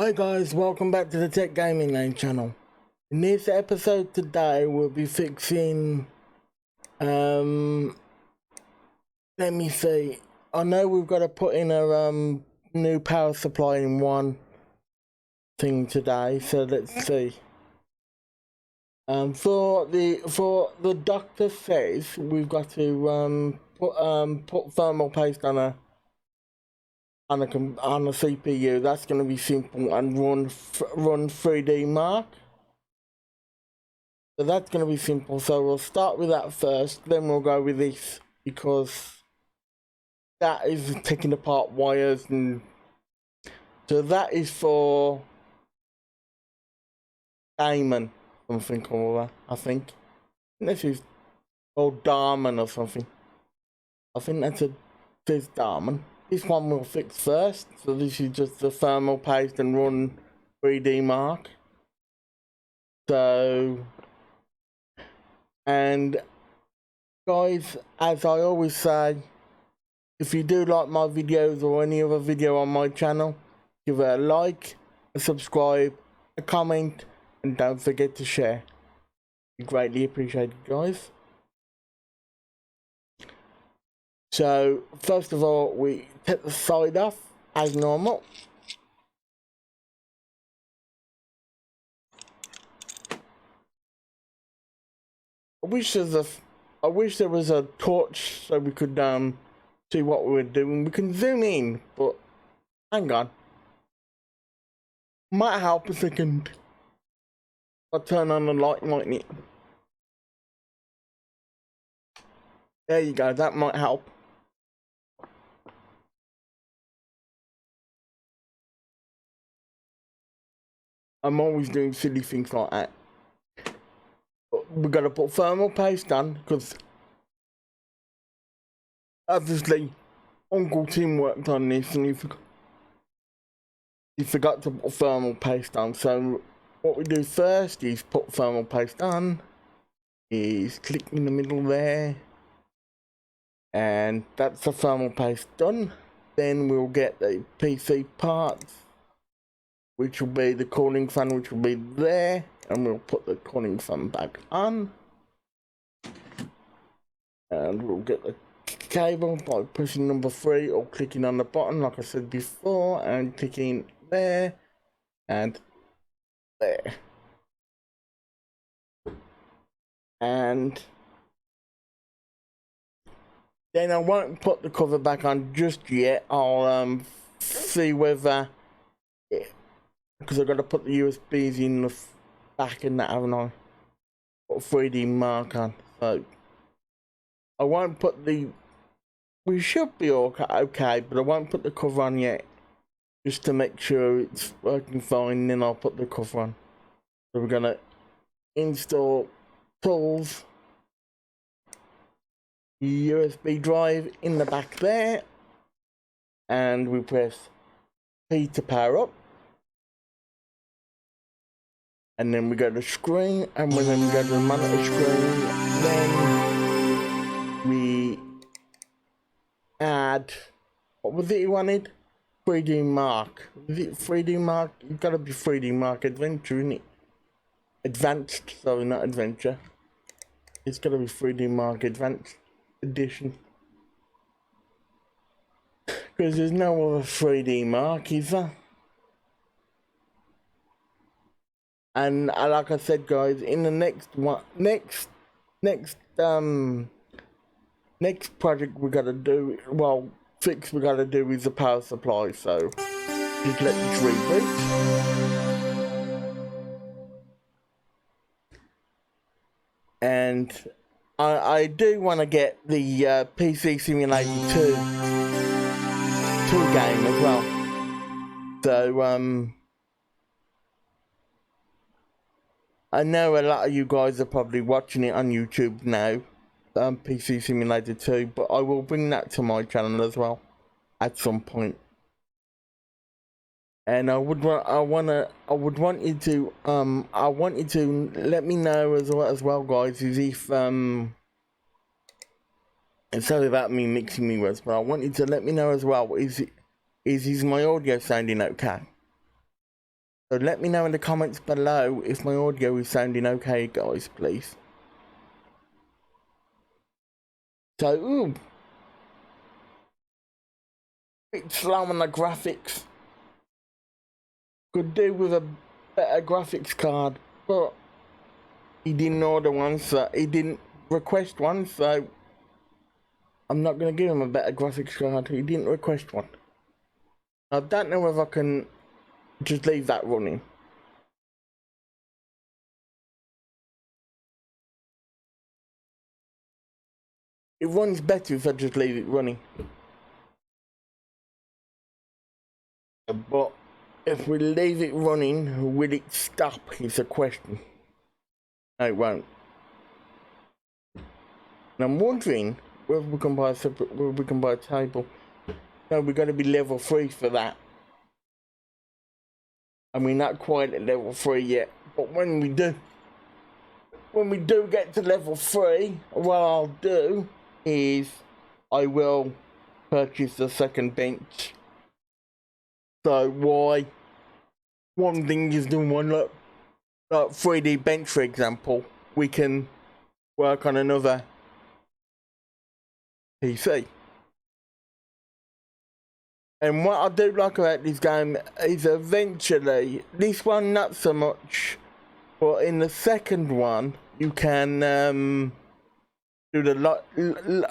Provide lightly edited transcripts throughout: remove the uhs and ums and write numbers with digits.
Hi guys, welcome back to the Tech Gaming Lane channel. In this episode today we'll be fixing let me see. I know we've got to put in a new power supply in one thing today, so let's see. For the doctor says we've got to put thermal paste on a CPU. That's going to be simple and run 3D Mark. So that's going to be simple. So we'll start with that first, then we'll go with this, because that is taking apart wires, and so that is for Damon, something or other, I think. This is called Darman or something. I think that's says Darman. This one we'll fix first. So this is just the thermal paste and run 3D Mark. So, and guys, as I always say, if you do like my videos or any other video on my channel, give it a like, a subscribe, a comment, and don't forget to share. Be greatly appreciated, guys. So first of all, we take the side off as normal. I wish there was a torch so we could see what we were doing. We can zoom in, but hang on. Might help a second. I'll turn on the light, mightn't it? There you go, that might help. I'm always doing silly things like that. But we gotta put thermal paste on, because obviously Uncle Tim worked on this and he forgot to put thermal paste on. So what we do first is put thermal paste on, is click in the middle there, and that's the thermal paste done. Then we'll get the PC parts, which will be the cooling fan, which will be there, and we'll put the cooling fan back on, and we'll get the cable by pushing number 3 or clicking on the button like I said before, and clicking there and there, and then I won't put the cover back on just yet. I'll see whether because I've got to put the USBs in the back and that, haven't I? Put a 3D Mark on, so I won't put we should be okay, but I won't put the cover on yet, just to make sure it's working fine, then I'll put the cover on. So we're gonna install tools, USB drive in the back there, and we press P to power up, and then we go to screen, and then we go to the monitor screen, then we add, what was it you wanted? 3D Mark. Is it 3D Mark? It's gotta be 3D Mark Adventure, isn't it? Advanced, sorry, not Adventure. It's gotta be 3D Mark Advanced Edition. Because there's no other 3D Mark, is there? And like I said, guys, in the next next project we gotta do, well, fix we gotta do is the power supply. So just let this reboot. And I do want to get the PC Simulator 2 game as well. So I know a lot of you guys are probably watching it on YouTube now, PC Simulator 2, but I will bring that to my channel as well at some point. And I would want you to let me know as well, guys, is if and sorry about me mixing me words, but I want you to let me know as well, is my audio sounding okay? So let me know in the comments below if my audio is sounding okay, guys, please. So, ooh, bit slow on the graphics. Could do with a better graphics card, but he didn't order one, so he didn't request one, so I'm not going to give him a better graphics card. He didn't request one. I don't know if I can just leave that running. It runs better if I just leave it running. But if we leave it running, will it stop is the question. No, it won't. And I'm wondering whether we can buy a separate, whether we can buy a table. No, we've got to be level 3 for that. I mean, not quite at level 3 yet, but when we do get to level 3, what I'll do is I will purchase the second bench. So why? One thing is doing one like 3D bench, for example. We can work on another PC. And what I do like about this game is eventually, this one not so much, but in the second one you can do the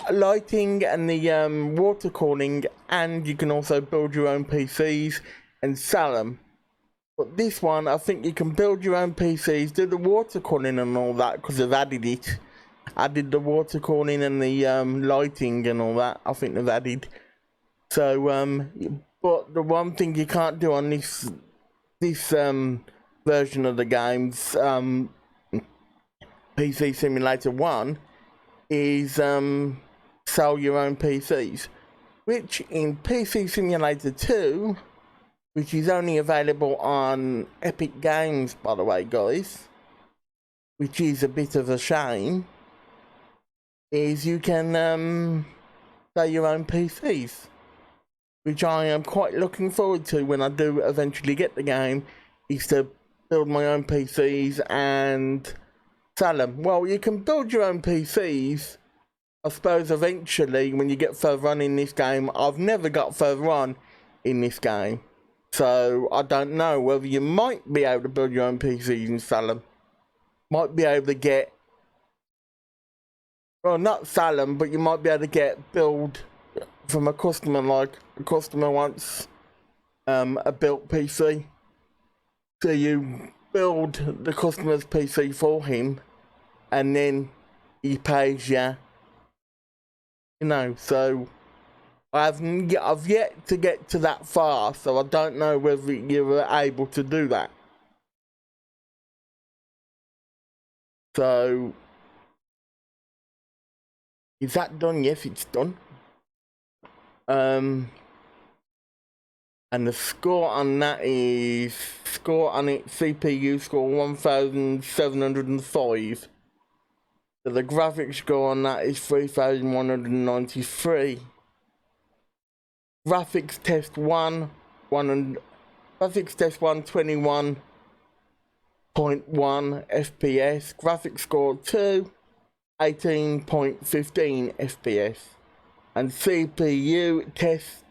lighting and the water cooling, and you can also build your own PCs and sell them. But this one, I think you can build your own PCs, do the water cooling and all that, because they've added it. Added the water cooling and the lighting and all that. I think they've added. So, but the one thing you can't do on this version of the game's PC Simulator 1 is sell your own PCs, which in PC Simulator 2, which is only available on Epic Games, by the way, guys, which is a bit of a shame, is you can sell your own PCs, which I am quite looking forward to when I do eventually get the game, is to build my own PCs and sell them. Well, you can build your own PCs, I suppose, eventually when you get further on in this game. I've never got further on in this game, so I don't know whether you might be able to build your own PCs and sell them. Might be able to get, well, not sell them, but you might be able to get build from a customer, like a customer wants a built PC. So you build the customer's PC for him, and then he pays you. You know, so I've yet to get to that far, so I don't know whether you're able to do that. So, is that done? Yes, it's done. And the score on that is, score on it, CPU score 1705. So the graphics score on that is 3193. Graphics test 1, graphics test 1, 21.1 FPS. Graphics score 2, 18.15 FPS. And CPU test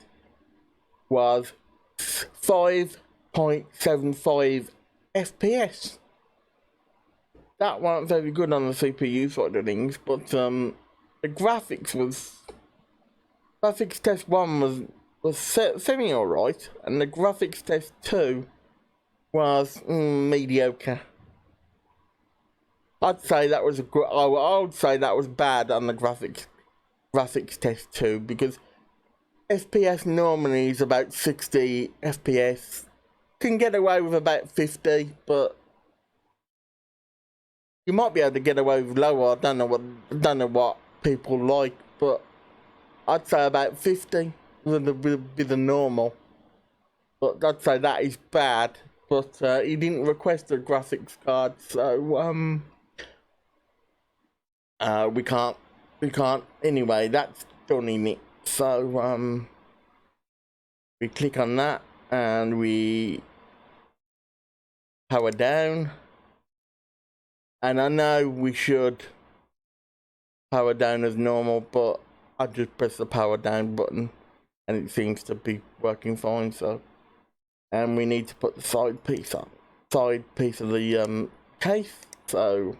was 5.75 FPS. That wasn't very good on the CPU side of things, but the graphics test 1 was semi alright, and the graphics test 2 was mediocre. I'd say that was I would say that was bad on the graphics test 2, because FPS normally is about 60 FPS. Can get away with about 50, but you might be able to get away with lower. I don't know what people like, but I'd say about 50 would be the normal. But I'd say that is bad. But he didn't request a graphics card, so we can't. Anyway, that's done in it. So we click on that and we power down. And I know we should power down as normal, but I just press the power down button and it seems to be working fine. So, and we need to put the side piece of the case. So,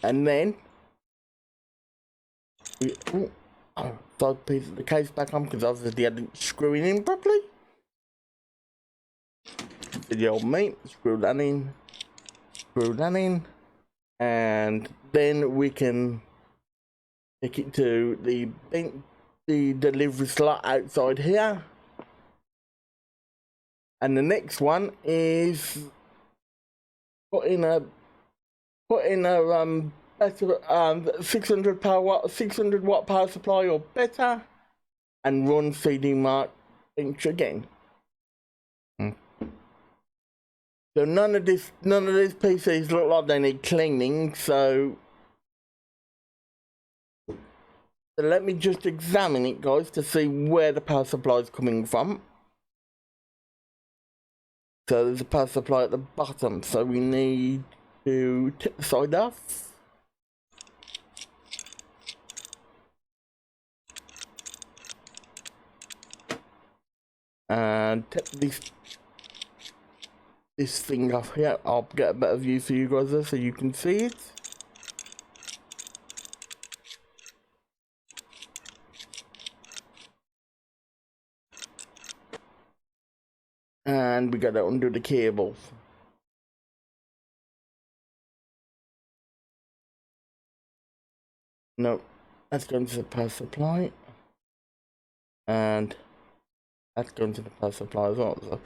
and then we side piece of the case back on, because obviously I didn't screw it in properly. The old mate, screw that in, and then we can take it to the delivery slot outside here. And the next one is put in a better 600 watt power supply or better, and run CD Mark inch again. So none of these PCs look like they need cleaning, so let me just examine it, guys, to see where the power supply is coming from. So there's a power supply at the bottom, so we need to tip the side off. And tip this thing off here. I'll get a better view for you guys there so you can see it. And we gotta undo the cables. No, that's going to the power supply. And that's going to the power supply as well.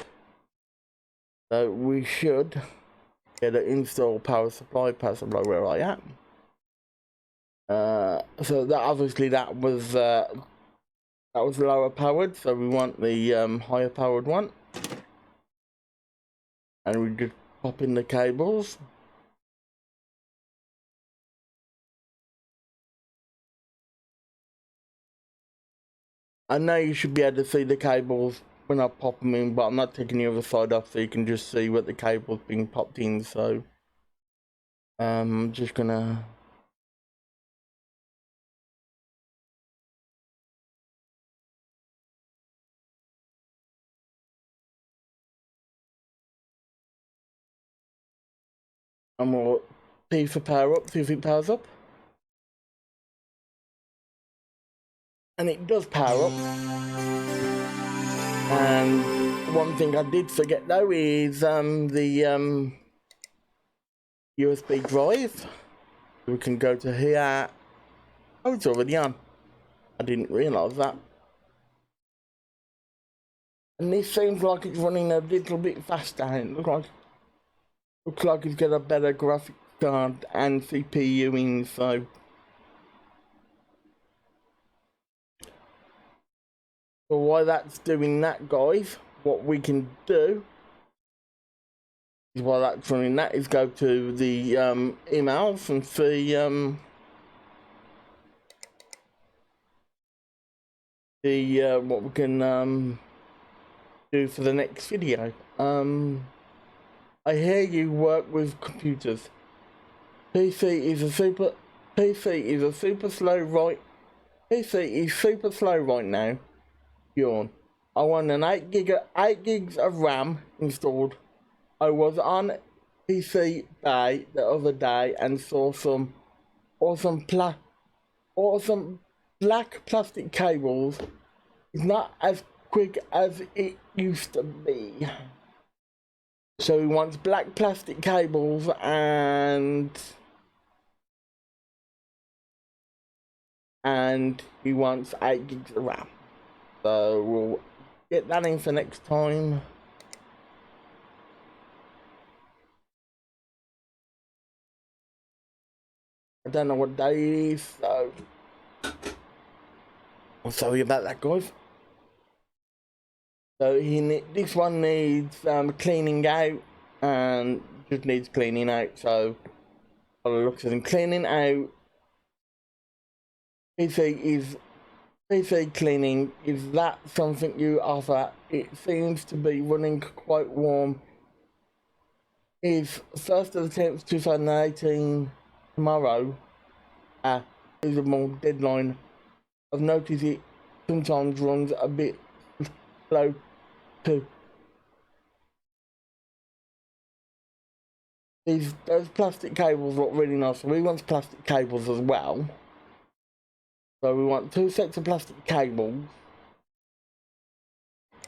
So we should get an install power supply where I am. So that obviously that was lower powered, so we want the higher powered one. And we just pop in the cables. I know you should be able to see the cables when I pop them in, but I'm not taking the other side off so you can just see what the cable's being popped in. So I'm just gonna P for power up, see if it powers up. And it does power up. And one thing I did forget though is the USB drive. We can go to here. Oh, it's already on. I didn't realise that. And this seems like it's running a little bit faster. It looks like it's got a better graphics card and CPU in, so while that's doing that, guys, what we can do is while that's running that is go to the emails and see what we can do for the next video. I hear you work with computers. PC is super slow right now. Yawn. I want an 8 gigs of RAM installed. I was on PC Bay the other day and saw some awesome black plastic cables. It's not as quick as it used to be. So he wants black plastic cables and he wants 8 gigs of RAM. So we'll get that in for next time. I don't know what day it is, so I'm sorry about that, guys. So this one needs cleaning out, and just needs cleaning out. So by the looks of them, cleaning out. PC is PC cleaning, is that something you offer? It seems to be running quite warm. Is 1st of the 10th 2018 tomorrow is a more deadline. I've noticed it sometimes runs a bit slow too. Those plastic cables look really nice. We want plastic cables as well. So we want 2 sets of plastic cables.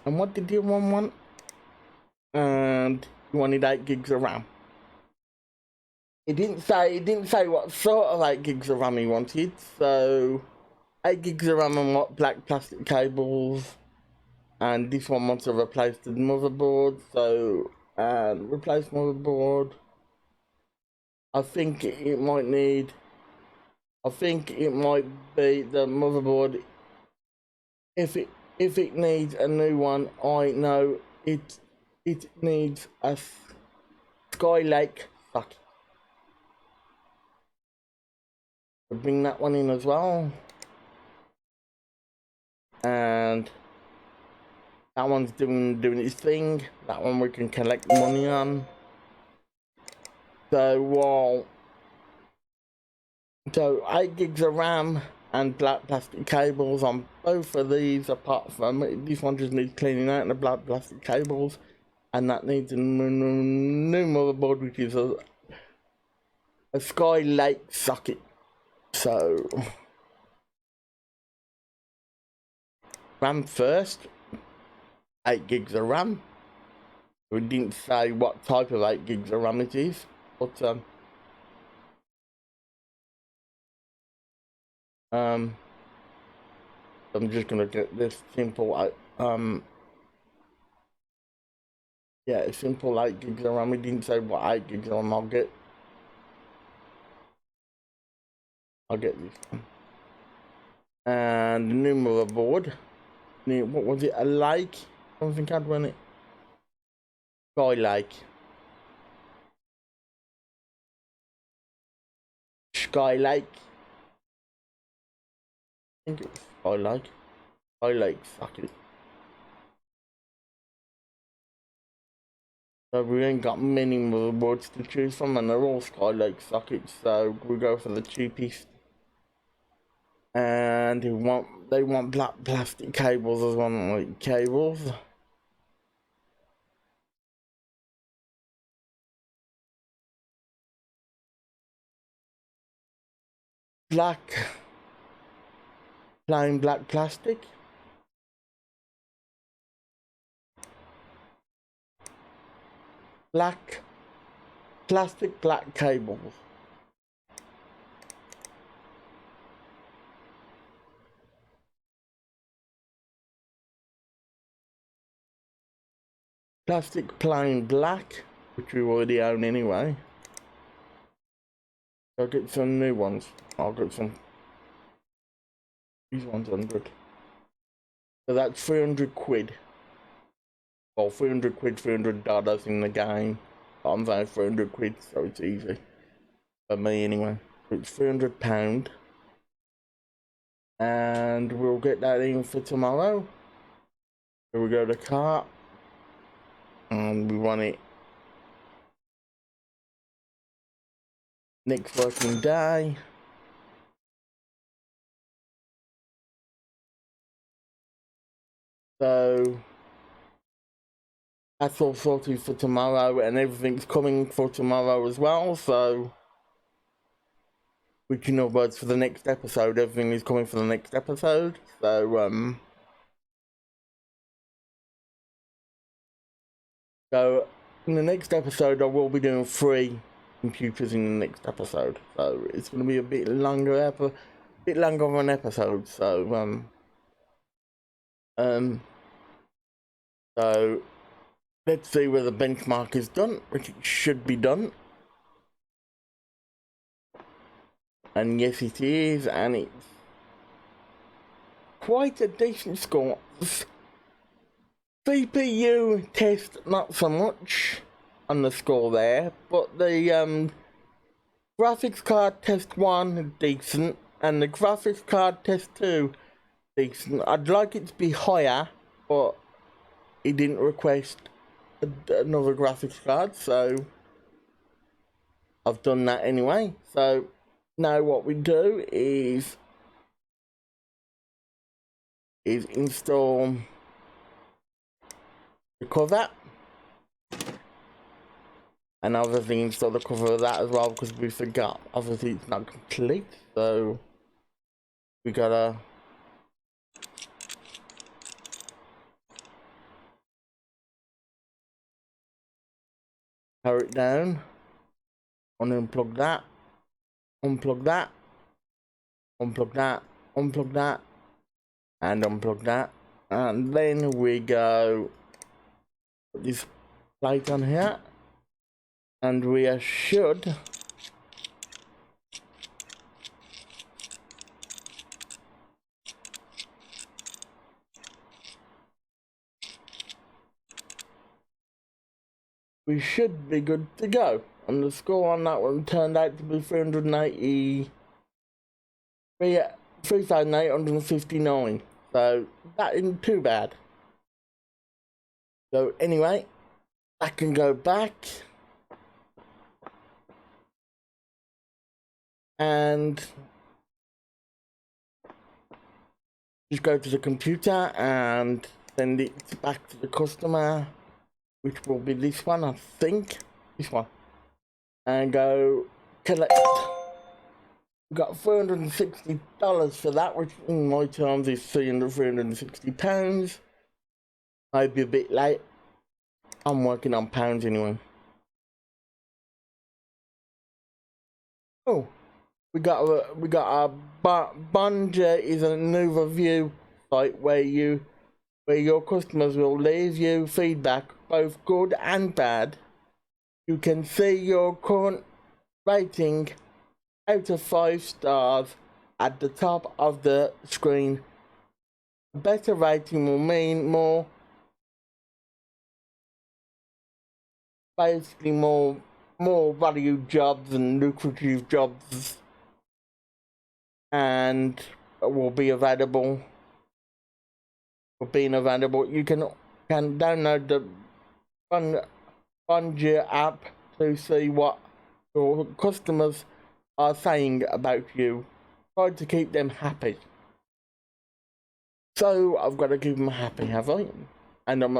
And what did you want? And you wanted 8 gigs of RAM. It didn't say what sort of 8 gigs of RAM he wanted. So 8 gigs of RAM and what black plastic cables. And this one wants to replace the motherboard. So replace motherboard. I think it might be the motherboard. If it needs a new one, I know it needs a Skylake socket. I'll bring that one in as well. And that one's doing its thing. That one we can collect money on. So 8 gigs of RAM and black plastic cables on both of these, apart from this one just needs cleaning out, and the black plastic cables, and that needs a new motherboard, which is a Skylake socket. So RAM first, 8 gigs of RAM. We didn't say what type of 8 gigs of RAM it is, but I'm just gonna get this simple yeah, simple 8 gigs of RAM. We didn't say what 8 gigs of RAM I'll get this one. And the new motherboard, what was it, a Lake? I don't think I'd run it. Skylake. I think it was Skylake socket. So we ain't got many motherboards to choose from, and they're all Skylake sockets, so we go for the cheapest. And they want black plastic cables as well, like cables. Plain black plastic. Black plastic, black cables. Plastic plain black, which we already own anyway. I'll get some new ones. I'll get some. These ones 100. So that's 300 quid. Well, 300 quid, $300 in the game. But I'm saying 300 quid, so it's easy. For me anyway. So it's £300. And we'll get that in for tomorrow. Here we go to cart. And we want it next working day. So that's all sorted for tomorrow, and everything's coming for tomorrow as well. So, which in other words, for the next episode, everything is coming for the next episode. So so in the next episode, I will be doing 3 computers in the next episode. So it's going to be a bit longer of an episode. So so let's see where the benchmark is done, which it should be done. And yes, it is, and it's quite a decent score. CPU test, not so much on the score there, but the graphics card test 1, decent, and the graphics card test 2, decent. I'd like it to be higher, but he didn't request another graphics card, so I've done that anyway. So now what we do is install the cover, and obviously install the cover of that as well, because we forgot. Obviously it's not complete, so we gotta power it down, and unplug that, unplug that, unplug that, unplug that, and unplug that, and then we go put this plate on here, and we should be good to go. And the score on that one turned out to be 3,859. So that isn't too bad. So anyway, I can go back and just go to the computer and send it back to the customer, which will be this one, I think. This one. And go collect. We got $460 for that, which in my terms is £360. I'd be a bit late. I'm working on pounds anyway. Oh, we got a Bungie is a new review site where your customers will leave you feedback, both good and bad. You can see your current rating out of 5 stars at the top of the screen. A better rating will mean more valued jobs and lucrative jobs, and will be available. You can download the Bungie app to see what your customers are saying about you. Try to keep them happy. So I've got to keep them happy, have I? And I'm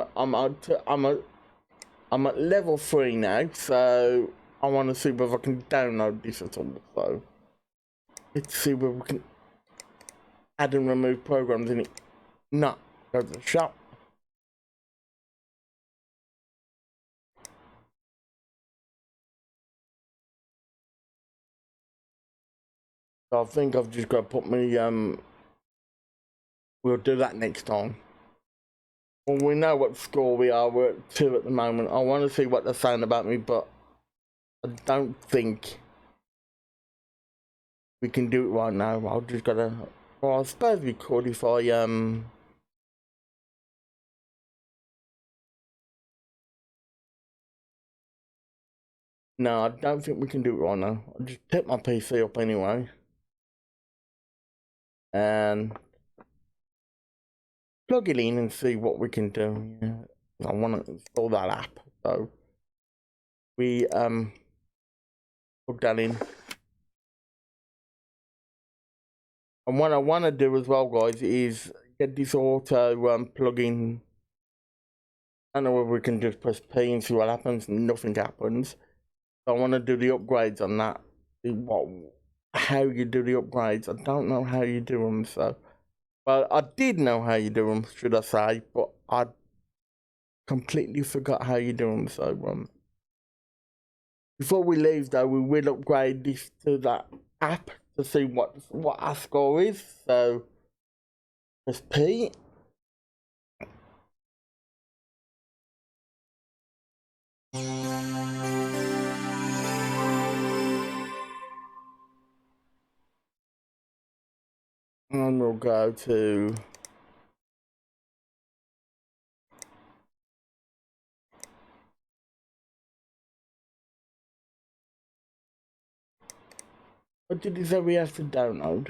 at level 3 now, so I want to see whether I can download this at all. So let's see whether we can add and remove programs in it. No, go to the shop. So I think I've just got to put me, we'll do that next time. Well, we know what score we are. We're at 2 at the moment. I want to see what they're saying about me, but I don't think we can do it right now. I'll just gotta, well, I suppose we could if I, no, I don't think we can do it right now. I'll just pick my PC up anyway. And plug it in and see what we can do. Yeah. I want to install that app. So we, plug that in. And what I want to do as well, guys, is get this auto plugin. I don't know whether we can just press P and see what happens. Nothing happens. So I want to do the upgrades on that. How you do the upgrades. I don't know how you do them. So, well, I did know how you do them, should I say, but I completely forgot how you do them. So before we leave, though, we will upgrade this to that app to see what our score is. So press P. And we'll go to what did he say we have to download?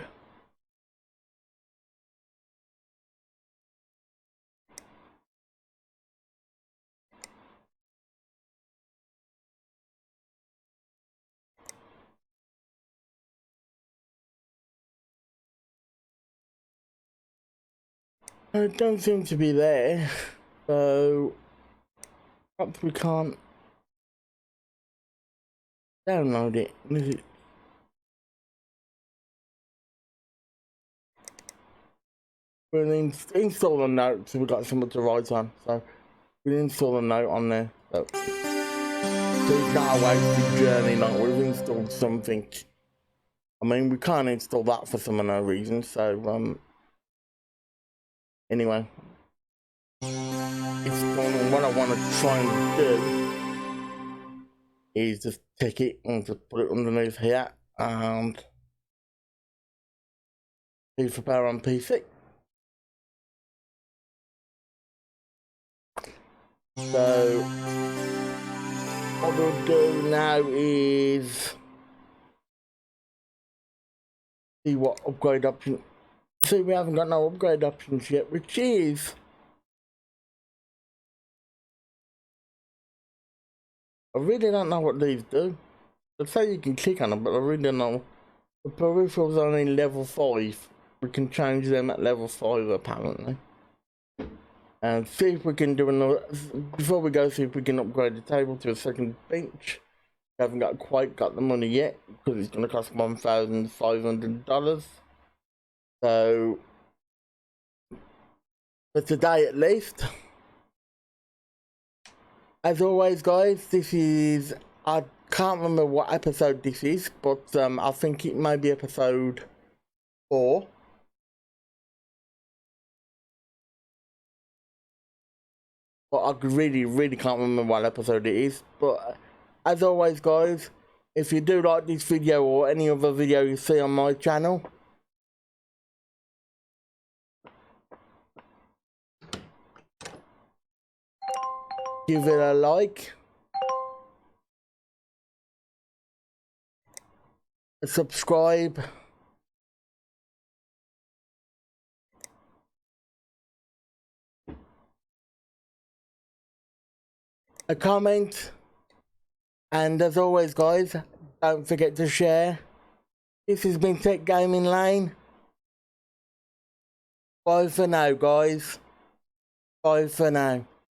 It don't seem to be there, so perhaps we can't download it. We'll install a note so we've got something to write on. So we'll install a note on there. So it's not a wasted journey, like we've installed something. I mean, we can't install that for some unknown reason, so anyway. It's done. What I want to try and do is just take it and just put it underneath here and see for power on PC. So what we'll do now is see what upgrade option. See, we haven't got no upgrade options yet, which is I really don't know what these do. They say you can click on them, but I really don't know. The peripherals are only level 5. We can change them at level 5 apparently. And see if we can do another, before we go, see if we can upgrade the table to a second bench. We haven't quite got the money yet, because it's going to cost $1,500. So, for today at least. As always guys, this is, I can't remember what episode this is, but I think it may be episode 4. But I really can't remember what episode it is. But as always guys, if you do like this video or any other video you see on my channel, give it a like, subscribe, a comment, and as always guys, don't forget to share. This has been Tech Gaming Lane. Bye for now guys. Bye for now.